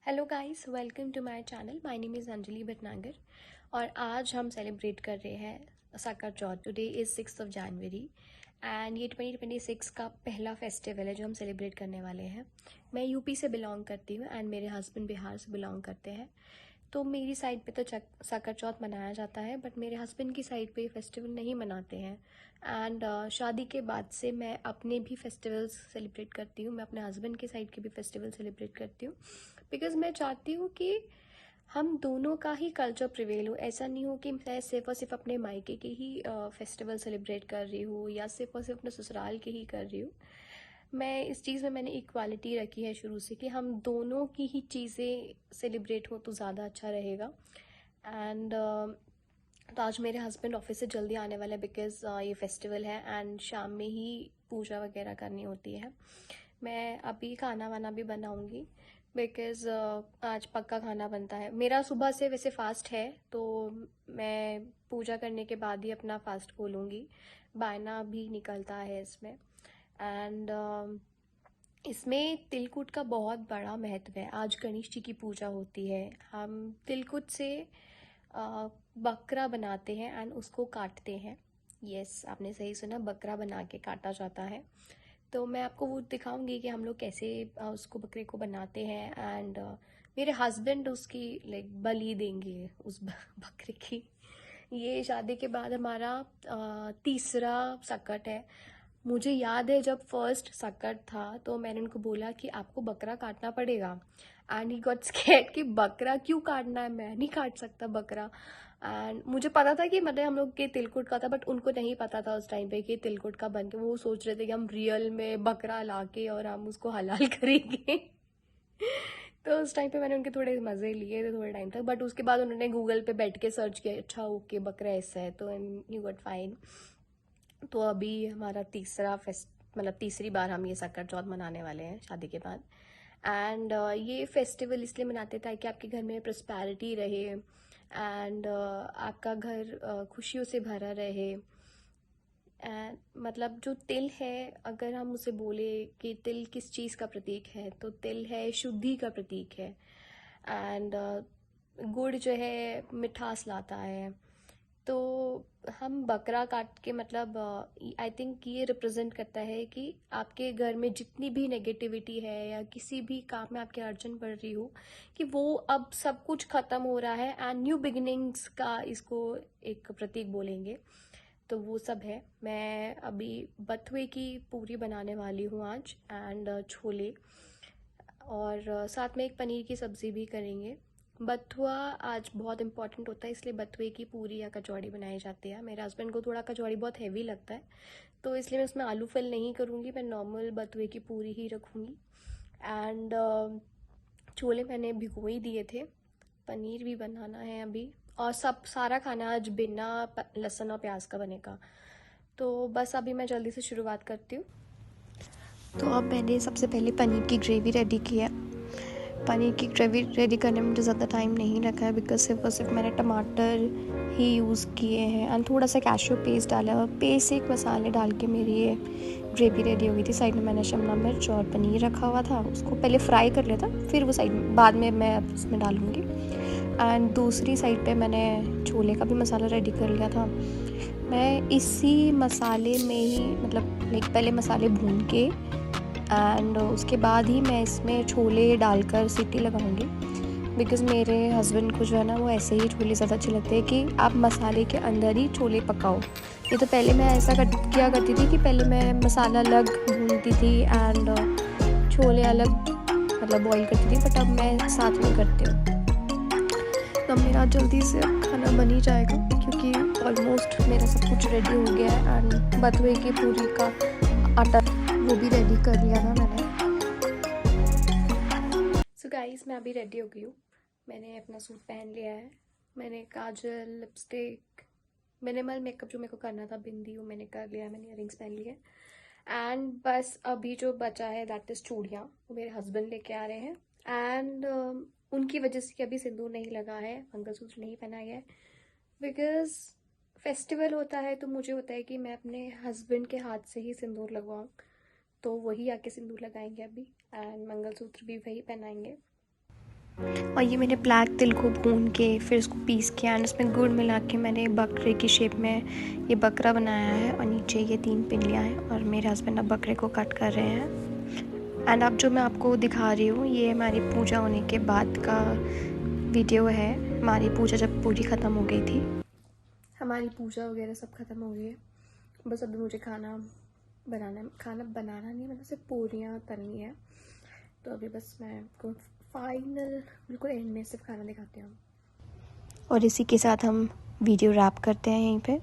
Hello guys, welcome to my channel. My name is Anjali Bhatnagar और आज हम सेलिब्रेट कर रहे हैं Sakat Chauth. Today is 6 January and ये 2026 का पहला फेस्टिवल है जो हम सेलिब्रेट करने वाले हैं। मैं यूपी से बिलोंग करती हूँ एंड मेरे हस्बैंड बिहार से बिलोंग करते हैं। तो मेरी साइड पे तो साकर चौथ मनाया जाता है, बट मेरे हस्बैंड की साइड पे फेस्टिवल नहीं मनाते हैं। एंड शादी के बाद से मैं अपने भी फेस्टिवल्स सेलिब्रेट करती हूँ। मैं अपने हस्बैंड के साइड के भी फेस्टिवल सेलिब्रेट करती हूँ बिकॉज़ मैं चाहती हूँ कि हम दोनों का ही कल्चर प्रिवेल हो। ऐसा नहीं हो कि मैं सिर्फ और सिर्फ अपने मायके के ही फेस्टिवल सेलिब्रेट कर रही हूँ या सिर्फ और सिर्फ अपने ससुराल के ही कर रही हूँ। मैं इस चीज़ में मैंने इक्वालिटी रखी है शुरू से कि हम दोनों की ही चीज़ें सेलिब्रेट हो तो ज़्यादा अच्छा रहेगा। एंड तो आज मेरे हस्बैंड ऑफिस से जल्दी आने वाले हैं बिकॉज़ ये फेस्टिवल है एंड शाम में ही पूजा वगैरह करनी होती है। मैं अभी खाना वाना भी बनाऊंगी बिकॉज़ आज पक्का खाना बनता है। मेरा सुबह से वैसे फ़ास्ट है, तो मैं पूजा करने के बाद ही अपना फ़ास्ट खोलूँगी। बायना भी निकलता है इसमें। एंड इसमें तिलकुट का बहुत बड़ा महत्व है। आज गणेश जी की पूजा होती है। हम तिलकुट से बकरा बनाते हैं एंड उसको काटते हैं। यस, आपने सही सुना, बकरा बना के काटा जाता है। तो मैं आपको वो दिखाऊंगी कि हम लोग कैसे उसको बकरे को बनाते हैं। एंड मेरे हस्बैंड उसकी लाइक बलि देंगे उस बकरे की। ये शादी के बाद हमारा तीसरा सकट है। मुझे याद है जब फर्स्ट सकट था तो मैंने उनको बोला कि आपको बकरा काटना पड़ेगा एंड ही गॉट स्कैर्ड कि बकरा क्यों काटना है, मैं नहीं काट सकता बकरा। एंड मुझे पता था कि मतलब हम लोग के तिलकुट का था, बट उनको नहीं पता था उस टाइम पे कि तिलकुट का बन के वो सोच रहे थे कि हम रियल में बकरा लाके और हम उसको हलाल करेंगे। तो उस टाइम पे मैंने उनके थोड़े मज़े लिए थे थोड़े टाइम तक, बट उसके बाद उन्होंने गूगल पे बैठ के सर्च किया, अच्छा ओके बकरा ऐसा है, तो यू गॉट फाइन। तो अभी हमारा तीसरा फेस्ट मतलब तीसरी बार हम ये साकर चौथ मनाने वाले हैं शादी के बाद। एंड ये फेस्टिवल इसलिए मनाते हैं ताकि आपके घर में प्रस्पैरिटी रहे एंड आपका घर खुशियों से भरा रहे। एंड मतलब जो तिल है, अगर हम उसे बोले कि तिल किस चीज़ का प्रतीक है, तो तिल है शुद्धि का प्रतीक है। एंड गुड़ जो है मिठास लाता है। तो हम बकरा काट के मतलब आई थिंक ये रिप्रेजेंट करता है कि आपके घर में जितनी भी नेगेटिविटी है या किसी भी काम में आपकी अड़चन पड़ रही हो, कि वो अब सब कुछ खत्म हो रहा है एंड न्यू बिगिनिंग्स का इसको एक प्रतीक बोलेंगे। तो वो सब है। मैं अभी बथुए की पूरी बनाने वाली हूँ आज एंड छोले, और साथ में एक पनीर की सब्ज़ी भी करेंगे। बथुआ आज बहुत इंपॉर्टेंट होता है, इसलिए बथुए की पूरी या कचौड़ी बनाई जाती है। मेरे हस्बैंड को थोड़ा कचौड़ी बहुत हैवी लगता है, तो इसलिए मैं उसमें आलू फिल नहीं करूँगी, मैं नॉर्मल बथुए की पूरी ही रखूँगी। एंड छोले मैंने भिगो ही दिए थे। पनीर भी बनाना है अभी, और सब सारा खाना आज बिना लहसुन और प्याज का बनेगा। तो बस अभी मैं जल्दी से शुरुआत करती हूँ। तो अब मैंने सबसे पहले पनीर की ग्रेवी रेडी की है। पनीर की ग्रेवी रेडी करने में मुझे ज़्यादा टाइम नहीं लगा है बिकॉज सिर्फ और सिर्फ मैंने टमाटर ही यूज़ किए हैं एंड थोड़ा सा कैश्यू पेस्ट डाला और बेसिक मसाले डाल के मेरी ये ग्रेवी रेडी हो गई थी। साइड में मैंने शिमला मिर्च और पनीर रखा हुआ था, उसको पहले फ्राई कर लिया था, फिर वो साइड में बाद में मैं उसमें डालूँगी। एंड दूसरी साइड पे मैंने छोले का भी मसाला रेडी कर लिया था। मैं इसी मसाले में ही मतलब लाइक पहले मसाले भून के एंड उसके बाद ही मैं इसमें छोले डालकर सीटी लगाऊंगी बिकॉज़ मेरे हस्बैंड को जो है ना वो ऐसे ही छोले ज़्यादा अच्छे लगते हैं कि आप मसाले के अंदर ही छोले पकाओ। ये तो पहले मैं ऐसा किया करती थी कि पहले मैं मसाला अलग भूनती थी एंड छोले अलग मतलब बॉईल करती थी, बट अब मैं साथ में करती हूँ। तो मेरा जल्दी से खाना बन ही जाएगा क्योंकि ऑलमोस्ट मेरा सब कुछ रेडी हो गया है एंड बथुए की पूरी का आटा वो भी रेडी कर लिया था मैंने। सो गाइस, मैं अभी रेडी हो गई हूँ। मैंने अपना सूट पहन लिया है। मैंने काजल, लिपस्टिक, मिनिमल मेकअप जो मेरे को करना था, बिंदी वो मैंने कर लिया है, मैंने इयररिंग्स पहन लिए एंड बस अभी जो बचा है दैट इज़ चूड़ियाँ, वो मेरे हस्बैंड लेके आ रहे हैं। एंड उनकी वजह से कि अभी सिंदूर नहीं लगा है, मंगलसूत्र नहीं पहना गया है बिकॉज फेस्टिवल होता है, तो मुझे होता है कि मैं अपने हस्बैंड के हाथ से ही सिंदूर लगवाऊँ। तो वही आके सिंदूर लगाएंगे अभी एंड मंगलसूत्र भी वही पहनाएंगे। और ये मैंने ब्लैक तिल को भून के फिर इसको पीस के एंड उसमें गुड़ मिला के मैंने बकरे की शेप में ये बकरा बनाया है। और नीचे ये 3 पिंडियाँ हैं और मेरे हस्बैंड अब बकरे को कट कर रहे हैं। एंड अब जो मैं आपको दिखा रही हूँ ये हमारी पूजा होने के बाद का वीडियो है। हमारी पूजा जब पूरी ख़त्म हो गई थी, हमारी पूजा वगैरह सब ख़त्म हो गई है। बस अभी मुझे खाना बनाना नहीं, मतलब सिर्फ पूरियाँ तलनी है। तो अभी बस मैं आपको फाइनल बिल्कुल एंड में सिर्फ खाना दिखाती हूँ। और इसी के साथ हम वीडियो रैप करते हैं यहीं पे।